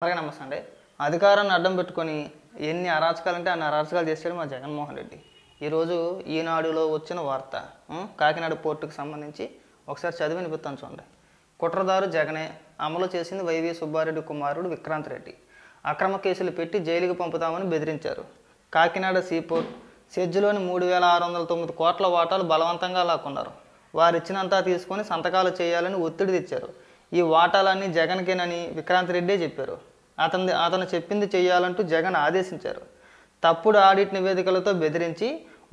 అలాగే నమస్తే అండి. అధికారాన్ని అడ్డం పెట్టుకొని ఎన్ని అరాచకాలంటే అన్ని అరాచకాలు చేశాడు మా జగన్మోహన్ రెడ్డి. ఈరోజు ఈనాడులో వచ్చిన వార్త కాకినాడ పోర్టుకు సంబంధించి ఒకసారి చదివి వినిపిస్తాను చూడండి. కుట్రదారు జగనే, అమలు చేసింది వైవి సుబ్బారెడ్డి కుమారుడు విక్రాంత్ రెడ్డి. అక్రమ కేసులు పెట్టి జైలుకు పంపుతామని బెదిరించారు. కాకినాడ సీపోర్ట్ సెజ్లోని 3,609 కోట్ల వాటాలు బలవంతంగా లాక్కున్నారు. వారిచ్చినంతా తీసుకొని సంతకాలు చేయాలని ఒత్తిడి తెచ్చారు. ఈ వాటాలన్నీ జగన్కేనని విక్రాంత్ రెడ్డే చెప్పారు. అతను చెప్పింది చేయాలంటూ జగన్ ఆదేశించారు. తప్పుడు ఆడిట్ నివేదికలతో బెదిరించి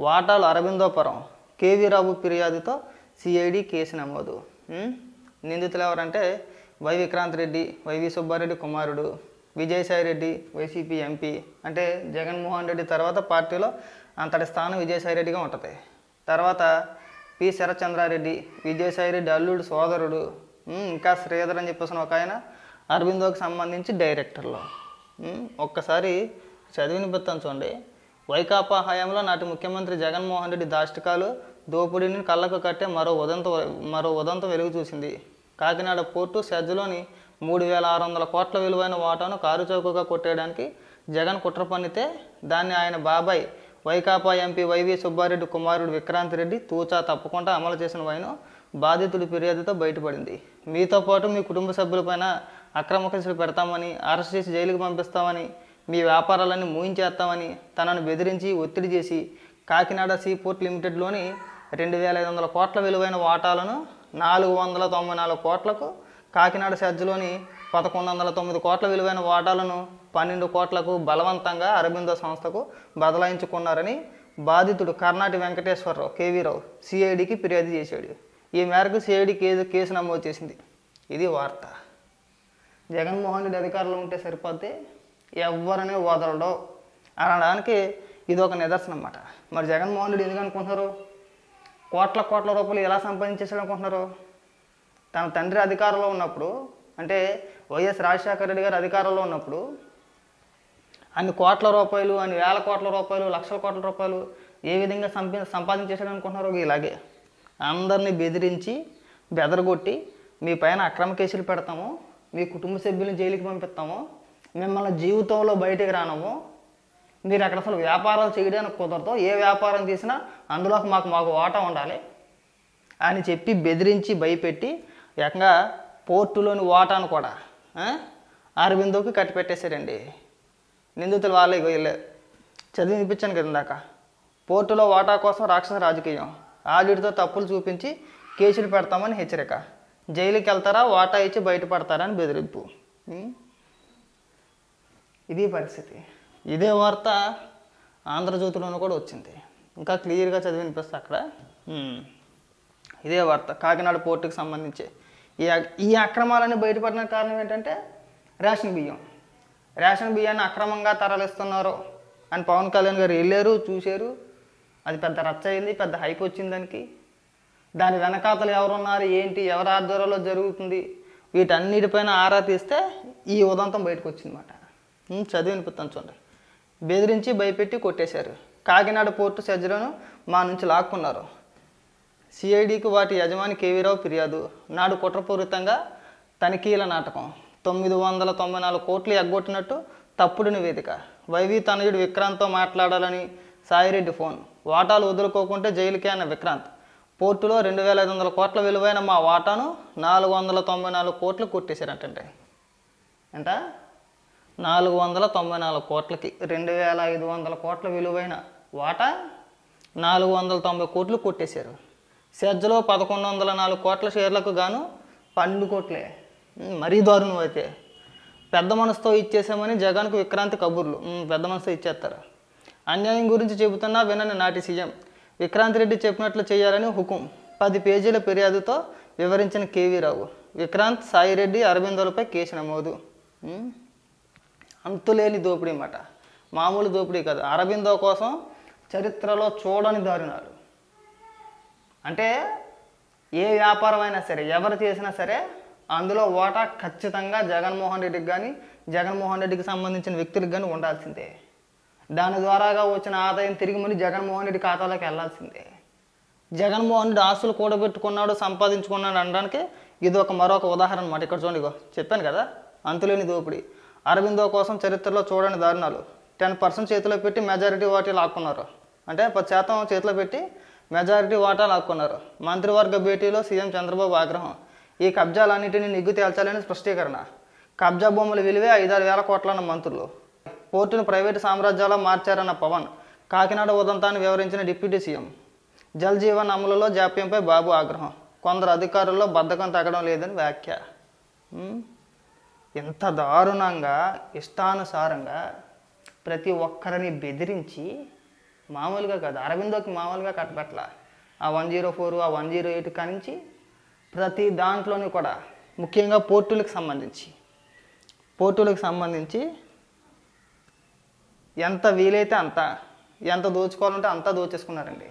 వాటాలు అరవిందోపురం కేవీ రావు ఫిర్యాదుతో సిఐడి కేసు నమోదు. నిందితులు ఎవరంటే వై విక్రాంత్ రెడ్డి, వైవి సుబ్బారెడ్డి కుమారుడు, విజయసాయిరెడ్డి వైసీపీ ఎంపీ. అంటే జగన్మోహన్ రెడ్డి తర్వాత పార్టీలో అంతటి స్థానం విజయసాయిరెడ్డిగా ఉంటుంది. తర్వాత పి శరచంద్రారెడ్డి, విజయసాయిరెడ్డి అల్లుడు సోదరుడు, ఇంకా శ్రీధర్ అని చెప్పేసిన ఒక ఆయన అరవిందోకి సంబంధించి డైరెక్టర్లు. ఒక్కసారి చదివి వినిపిస్తాను చూడండి. వైకాపా హయాంలో నాటి ముఖ్యమంత్రి జగన్మోహన్ రెడ్డి దాష్టికాలు, దోపిడీని కళ్ళకు కట్టే మరో ఉదంతం వెలుగు చూసింది. కాకినాడ పోర్టు సెజ్లోని 3,600 కోట్ల విలువైన వాటాను కారుచౌకగా కొట్టేయడానికి జగన్ కుట్ర పన్నితే దాన్ని ఆయన బాబాయ్ వైకాపా ఎంపీ వైవి సుబ్బారెడ్డి కుమారుడు విక్రాంత్ రెడ్డి తూచా తప్పకుండా అమలు చేసిన వైను బాధితుడి ఫిర్యాదుతో బయటపడింది. మీతో పాటు మీ కుటుంబ సభ్యులపైన అక్రమ కేసులు పెడతామని, అరెస్ట్ చేసి జైలుకు పంపిస్తామని, మీ వ్యాపారాలన్నీ మూయించేస్తామని తనను బెదిరించి ఒత్తిడి చేసి కాకినాడ సీపోర్ట్ లిమిటెడ్లోని 2,500 కోట్ల విలువైన వాటాలను 494 కోట్లకు, కాకినాడ సెజ్లోని 1,109 కోట్ల విలువైన వాటాలను 12 కోట్లకు బలవంతంగా అరబిందో సంస్థకు బదలాయించుకున్నారని బాధితుడు కర్ణాటి వెంకటేశ్వరరావు కేవీరావు సిఐడికి ఫిర్యాదు చేశాడు. ఈ మేరకు సిఐడి కేసు నమోదు చేసింది. ఇది వార్త. జగన్మోహన్ రెడ్డి అధికారంలో ఉంటే సరిపోతే ఎవరిని వదలడో అనడానికి ఇది ఒక నిదర్శనం అన్నమాట. మరి జగన్మోహన్ రెడ్డి ఎందుకు అనుకుంటున్నారు? కోట్ల రూపాయలు ఎలా సంపాదించేసాడు అనుకుంటున్నారు? తన తండ్రి అధికారంలో ఉన్నప్పుడు, అంటే వైఎస్ రాజశేఖర రెడ్డి గారు అధికారంలో ఉన్నప్పుడు అన్ని కోట్ల రూపాయలు, అన్ని వేల కోట్ల రూపాయలు, లక్షల కోట్ల రూపాయలు ఏ విధంగా సంపాదించేసాడు అనుకుంటున్నారు? ఇలాగే అందరినీ బెదిరించి బెదరగొట్టి మీ పైన అక్రమ కేసులు పెడతాము, మీ కుటుంబ సభ్యులను జైలుకి పంపిస్తాము, మిమ్మల్ని జీవితంలో బయటికి రానము, మీరు అక్కడ అసలు వ్యాపారాలు చేయడానికి కుదరదు, ఏ వ్యాపారం చేసినా అందులోకి మాకు వాటా ఉండాలి అని చెప్పి బెదిరించి భయపెట్టి ఏకంగా పోర్టులోని వాటాను కూడా అరవిందోకి కట్టిపెట్టేశారండి. నిందితులు వాళ్ళే చదివి వినిపించాను కదా ఇందాక. పోర్టులో వాటా కోసం రాక్షస రాజకీయం, ఆడిట్తో తప్పులు చూపించి కేసులు పెడతామని హెచ్చరిక, జైలుకి వెళ్తారా వాటా ఇచ్చి బయటపడతారా అని బెదిరింపు. ఇది పరిస్థితి. ఇదే వార్త ఆంధ్రజ్యోతిలోనూ కూడా వచ్చింది. ఇంకా క్లియర్గా చదివి వినిపిస్తా అక్కడ. ఇదే వార్త కాకినాడ పోర్టుకు సంబంధించి ఈ అక్రమాలన్నీ బయటపడిన కారణం ఏంటంటే రేషన్ బియ్యాన్ని అక్రమంగా తరలిస్తున్నారు అని పవన్ కళ్యాణ్ గారు వెళ్ళారు, చూశారు. అది పెద్ద రచ్చ అయింది, పెద్ద హైప్ వచ్చింది దానికి. దాని వెనకాతలు ఎవరున్నారు, ఏంటి, ఎవరి ఆధ్వర్యంలో జరుగుతుంది, వీటన్నిటిపైన ఆరా తీస్తే ఈ ఉదంతం బయటకు వచ్చిందన్నమాట. చదివి వినిపిస్తాను చూడండి. బెదిరించి భయపెట్టి కొట్టేశారు. కాకినాడ పోర్టు సెజ్లను మా నుంచి లాక్కున్నారు. సిఐడికి వాటి యజమాని కేవీరావు ఫిర్యాదు. నాడు కుట్రపూరితంగా తనిఖీల నాటకం, 994 కోట్లు ఎగ్గొట్టినట్టు తప్పుడు నివేదిక, వైవి తనయుడు విక్రాంత్తో మాట్లాడాలని సాయిరెడ్డి ఫోన్, వాటాలు వదులుకోకుంటే జైలుకే అన్న విక్రాంత్, పోర్టులో 2,500 కోట్ల విలువైన మా వాటాను 494 కోట్లు కొట్టేశారంటే. ఎంత? 494 కోట్లకి 2,500 కోట్ల విలువైన వాటా 490 కోట్లు కొట్టేశారు. సెజ్లో 1,104 కోట్ల షేర్లకు గాను 12 కోట్లే. మరీ దారుణం. అయితే పెద్ద మనసుతో ఇచ్చేసామని జగన్కు విక్రాంతి కబుర్లు. పెద్ద మనసుతో ఇచ్చేస్తారు. అన్యాయం గురించి చెబుతున్నా వినని నాటి సీఎం విక్రాంత్ రెడ్డి చెప్పినట్లు చేయాలని హుకుం, 10 పేజీల ఫిర్యాదుతో వివరించిన కేవీరావు, విక్రాంత్, సాయిరెడ్డి, అరవిందోలపై కేసు నమోదు. అంతులేని దోపిడీ అన్నమాట. మామూలు దోపిడీ కాదు. అరవిందో కోసం చరిత్రలో చూడని దారుణాలు. అంటే ఏ వ్యాపారం అయినా సరే, ఎవరు చేసినా సరే అందులో వాటా ఖచ్చితంగా జగన్మోహన్ రెడ్డికి కానీ, జగన్మోహన్ రెడ్డికి సంబంధించిన వ్యక్తులకు కానీ ఉండాల్సిందే. దాని ద్వారాగా వచ్చిన ఆదాయం తిరిగి మళ్ళీ జగన్మోహన్ రెడ్డి ఖాతాలోకి వెళ్ళాల్సిందే. జగన్మోహన్ రెడ్డి ఆస్తులు కూడబెట్టుకున్నాడు, సంపాదించుకున్నాడు అనడానికి ఇది మరొక ఉదాహరణ అన్నమాట. ఇక్కడ చూడండి, చెప్పాను కదా, అంతులేని దోపిడీ. అరబిందో కోసం చరిత్రలో చూడని దారుణాలు. 10% చేతిలో పెట్టి మెజారిటీ వాటా లాక్కున్నారు. అంటే 10% చేతిలో పెట్టి మెజారిటీ వాటా లాక్కున్నారు. మంత్రివర్గ భేటీలో సీఎం చంద్రబాబు ఆగ్రహం. ఈ కబ్జాలన్నింటినీ నిగ్గు తేల్చాలని స్పష్టీకరణ. కబ్జా భూముల విలువే 5-6 వేల కోట్లన్న మంత్రులు. పోర్టును ప్రైవేటు సామ్రాజ్యాల్లో మార్చారన్న పవన్. కాకినాడ ఉదంతాన్ని వివరించిన డిప్యూటీ సీఎం. జల్ జీవన్ అమలులో జాప్యంపై బాబు ఆగ్రహం. కొందరు అధికారుల్లో బద్ధకం తగ్గడం లేదని వ్యాఖ్య. ఎంత దారుణంగా ఇష్టానుసారంగా ప్రతి ఒక్కరిని బెదిరించి, మామూలుగా కాదు, అరవిందోకి మామూలుగా కట్టబెట్ల. ఆ 104 ఆ 108 కానించి ప్రతి దాంట్లోనూ కూడా, ముఖ్యంగా పోర్టులకు సంబంధించి ఎంత వీలైతే అంత, ఎంత దోచుకోవాలంటే అంతా దోచేసుకున్నారండి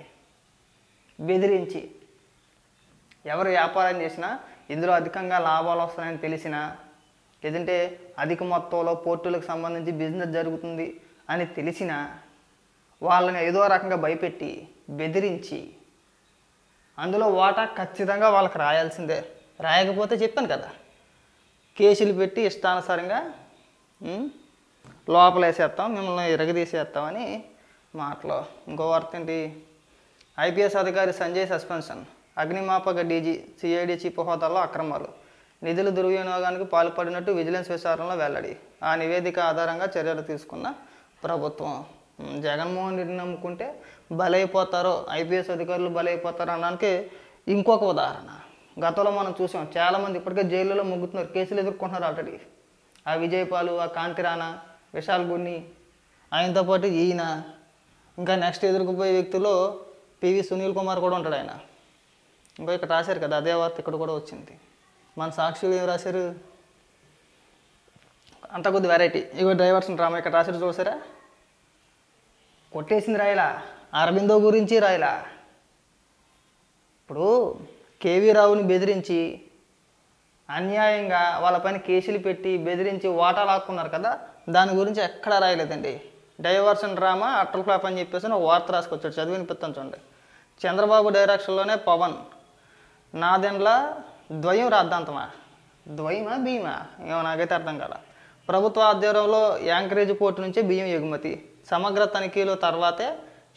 బెదిరించి. ఎవరు వ్యాపారం చేసినా ఇందులో అధికంగా లాభాలు వస్తాయని తెలిసినా, లేదంటే అధిక మొత్తంలో పోర్టులకు సంబంధించి బిజినెస్ జరుగుతుంది అని తెలిసినా వాళ్ళని ఏదో రకంగా భయపెట్టి బెదిరించి అందులో వాటా ఖచ్చితంగా వాళ్ళకి రాయాల్సిందే. రాయకపోతే చెప్పాను కదా, కేసులు పెట్టి ఇష్టానుసారంగా లోపలేసేస్తాం, మిమ్మల్ని ఇరగదీసేస్తామని మాటలు. ఇంకో వార్త ఏంటి? ఐపీఎస్ అధికారి సంజయ్ సస్పెన్షన్. అగ్నిమాపక డీజీ సిఐడి చీఫ్ హోదాలో అక్రమాలు, నిధుల దుర్వినియోగానికి పాల్పడినట్టు విజిలెన్స్ విచారణలో వెల్లడి. ఆ నివేదిక ఆధారంగా చర్యలు తీసుకున్న ప్రభుత్వం. జగన్మోహన్ రెడ్డిని నమ్ముకుంటే బలైపోతారో, ఐపీఎస్ అధికారులు బలైపోతారో అనడానికి ఇంకొక ఉదాహరణ గతంలో మనం చూసాం. చాలామంది ఇప్పటికే జైళ్ళలో ముగ్గుతున్నారు, కేసులు ఎదుర్కొంటున్నారు ఆల్రెడీ. ఆ విజయపాలు, ఆ కాంతిరాణ, విశాల్ గున్ని, ఆయనతో పాటు ఈయన, ఇంకా నెక్స్ట్ ఎదుర్కొపోయే వ్యక్తుల్లో పివి సునీల్ కుమార్ కూడా ఉంటాడు. ఆయన ఇంకా ఇక్కడ రాశారు కదా, అదే వార్త ఇక్కడ కూడా వచ్చింది. మన సాక్షులు ఏం రాశారు? అంత కొద్ది వెరైటీ. ఇగో డ్రైవర్స్ని డ్రామా ఇక్కడ రాశారు చూసారా? కొట్టేసింది రాయలా, అరబిందో గురించి రాయలా. ఇప్పుడు కేవీ రావుని బెదిరించి అన్యాయంగా వాళ్ళపైన కేసులు పెట్టి బెదిరించి వాటా లాక్కున్నారు కదా, దాని గురించి ఎక్కడా రాయలేదండి. డైవర్షన్ డ్రామా అట్టల్ ఫ్లాప్ అని చెప్పేసి ఒక వార్త రాసుకొచ్చాడు, చదివి వినిపిస్తాను చూడండి. చంద్రబాబు డైరెక్షన్లోనే పవన్, నాదెండ్ల ద్వయం రాద్ధాంతమా, ద్వయమా భీమా ఏమో నాకైతే అర్థం కాల. ప్రభుత్వ ఆధ్వర్యంలో యాంకరేజ్ పోర్టు నుంచి బియ్యం ఎగుమతి, సమగ్ర తనిఖీలు తర్వాతే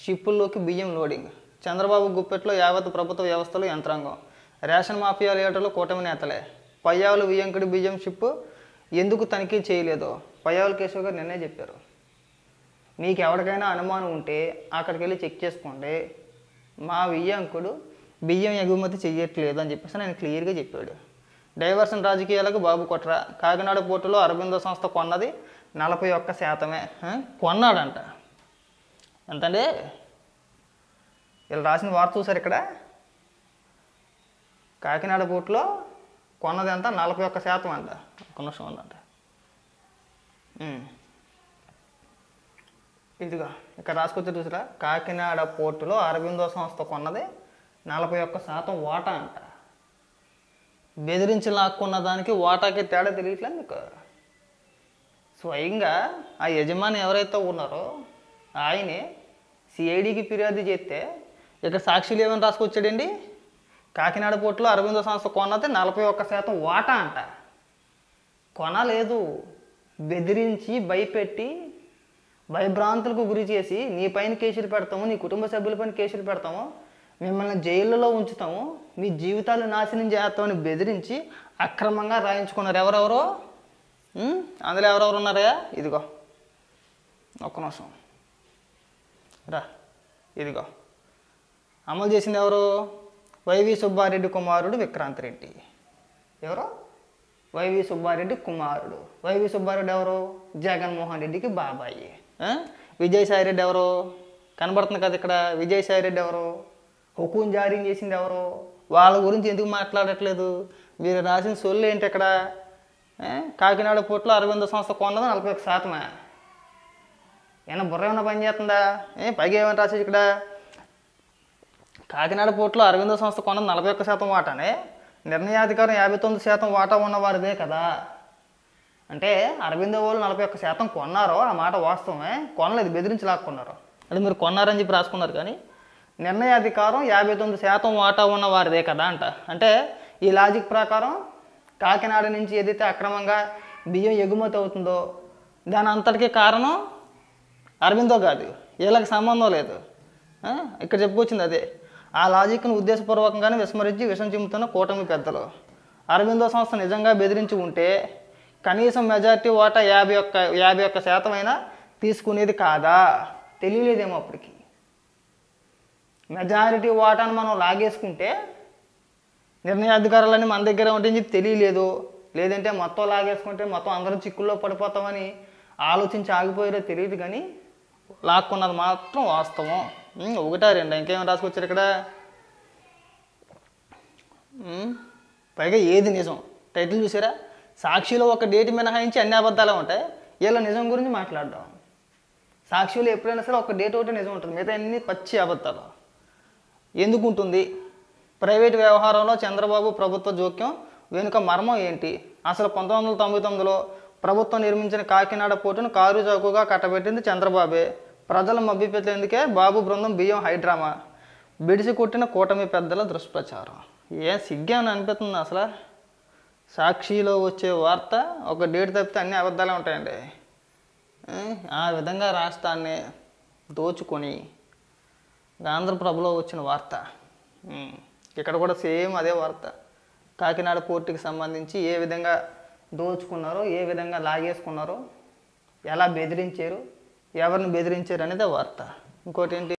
షిప్పుల్లోకి బియ్యం లోడింగ్. చంద్రబాబు గుప్పెట్లో యావత్ ప్రభుత్వ వ్యవస్థలు యంత్రాంగం. రేషన్ మాఫియా లీడర్లు కూటమి నేతలే. పయ్యావులు వియ్యంకుడి బియ్యం షిప్పు ఎందుకు తనిఖీ చేయలేదో పయ్యావుల కేశవ్ గారు నిన్నే చెప్పారు. మీకు ఎవరికైనా అనుమానం ఉంటే అక్కడికి వెళ్ళి చెక్ చేసుకోండి, మా వియ్యంకుడు బియ్యం ఎగుమతి చెయ్యట్లేదు అని చెప్పేసి ఆయన క్లియర్గా చెప్పాడు. డైవర్షన్ రాజకీయాలకు బాబు కొట్ర. కాకినాడ పోర్టులో అరబిందో సంస్థ కొన్నది 41%. కొన్నాడంట. ఎంతండి? వీళ్ళు రాసిన వార్త చూసారు ఇక్కడ. కాకినాడ పోర్టులో కొన్నది ఎంత? 41% అంట. ఒక నిమిషం ఉందంట. ఇదిగా ఇక్కడ రాసుకొచ్చి చూసారా, కాకినాడ పోర్టులో అరబిందో సంస్థ కొన్నది 41% వాటా అంట. బెదిరించి లాక్కున్న దానికి వాటాకి తేడా తెలియట్లేదు మీకు. స్వయంగా ఆ యజమాని ఎవరైతే ఉన్నారో ఆయనే సిఐడికి ఫిర్యాదు చేస్తే ఇక్కడ సాక్షులు ఏమని రాసుకొచ్చాడండి? కాకినాడ పోర్టులో అరబిందో సంస్థ కొన్నది 41% వాటా అంట. కొనలేదు, బెదిరించి భయపెట్టి భయభ్రాంతులకు గురి చేసి నీ పైన కేసులు పెడతాము, నీ కుటుంబ సభ్యులపైన కేసులు పెడతాము, మిమ్మల్ని జైళ్ళలో ఉంచుతాము, మీ జీవితాలు నాశనం చేస్తామని బెదిరించి అక్రమంగా రాయించుకున్నారు. ఎవరెవరో అందులో ఎవరెవరు ఉన్నారా? ఇదిగో ఒక్క నిమిషం రా. ఇదిగో అమలు చేసింది ఎవరు? వైవి సుబ్బారెడ్డి కుమారుడు విక్రాంత్ రెడ్డి. ఎవరు? వైవి సుబ్బారెడ్డి కుమారుడు. వైవి సుబ్బారెడ్డి ఎవరు? జగన్మోహన్ రెడ్డికి బాబాయి. విజయసాయిరెడ్డి ఎవరు? కనబడుతుంది కదా ఇక్కడ. విజయసాయిరెడ్డి ఎవరు? హుకుం జారీ చేసింది ఎవరు? వాళ్ళ గురించి ఎందుకు మాట్లాడట్లేదు? మీరు రాసిన సొల్లు ఏంటి ఇక్కడ? కాకినాడ పోర్టులో అరబిందో సంస్థ కొన్నది 41%. ఏమన్నా బుర్ర ఏమైనా పని చేస్తుందా? పైగా ఏమైనా రాసేది ఇక్కడ? కాకినాడ పోర్టులో అరబిందో సంస్థ కొన్నది 41% వాటానే. నిర్ణయాధికారం 59% వాటా ఉన్నవారిదే కదా. అంటే అరబిందో వాళ్ళు 41% కొన్నారో ఆ మాట వాస్తవమే. కొనలేదు, బెదిరించి లాక్కున్నారు. అంటే మీరు కొన్నారని చెప్పి రాసుకున్నారు, కానీ నిర్ణయాధికారం 59% వాటా ఉన్న వారిదే కదా అంట. అంటే ఈ లాజిక్ ప్రకారం కాకినాడ నుంచి ఏదైతే అక్రమంగా బియ్యం ఎగుమతి అవుతుందో దాని అంతటికీ కారణం అరవిందో కాదు, వీళ్ళకి సంబంధం లేదు. ఇక్కడ చెప్పుకొచ్చింది అదే. ఆ లాజిక్ను ఉద్దేశపూర్వకంగానే విస్మరించి విషం చిమ్ముతున్న కూటమి పెద్దలు. అరవిందో సంస్థ నిజంగా బెదిరించి ఉంటే కనీసం మెజారిటీ ఓటా 51% అయినా తీసుకునేది కాదా? తెలియలేదేమో అప్పటికి. మెజారిటీ ఓటాను మనం లాగేసుకుంటే నిర్ణయాధికారాలన్నీ మన దగ్గర ఉంటాయని చెప్పి తెలియలేదు. లేదంటే మొత్తం లాగేసుకుంటే మొత్తం అందరం చిక్కుల్లో పడిపోతామని ఆలోచించి ఆగిపోయారో తెలియదు, కానీ లాక్కున్నది మాత్రం వాస్తవం. 1, 2 ఇంకేం రాసుకొచ్చారు ఇక్కడ. పైగా ఏది నిజం టైటిల్ చూసారా? సాక్షిలో ఒక డేట్ మినహాయించి అన్ని అబద్ధాలే ఉంటాయి, వీళ్ళ నిజం గురించి మాట్లాడడం. సాక్షిలో ఎప్పుడైనా సరే ఒక డేట్ ఒకటి నిజం ఉంటుంది, మిగతా అన్ని పచ్చి అబద్ధాలు. ఎందుకు ఉంటుంది? ప్రైవేటు వ్యవహారంలో చంద్రబాబు ప్రభుత్వ జోక్యం వెనుక మర్మం ఏంటి? అసలు 1999లో ప్రభుత్వం నిర్మించిన కాకినాడ పోర్టును కారు చౌకగా కట్టబెట్టింది చంద్రబాబే. ప్రజల మభ్యపెట్టేందుకే బాబు బృందం బియ్యం హైడ్రామా. బిడిసి కొట్టిన కూటమి పెద్దల దుష్ప్రచారం. ఏం సిగ్గేమని అనిపిస్తుంది అసలు? సాక్షిలో వచ్చే వార్త ఒక డేట్ తప్పితే అన్ని అబద్ధాలే ఉంటాయండి. ఆ విధంగా రాష్ట్రాన్ని దోచుకొని ఆంధ్రప్రభలో వచ్చిన వార్త. ఇక్కడ కూడా సేమ్ అదే వార్త. కాకినాడ పోర్టుకి సంబంధించి ఏ విధంగా దోచుకున్నారో, ఏ విధంగా లాగేసుకున్నారో, ఎలా బెదిరించారు, ఎవరిని బెదిరించారు అనేది వార్త. ఇంకోటి ఏంటి?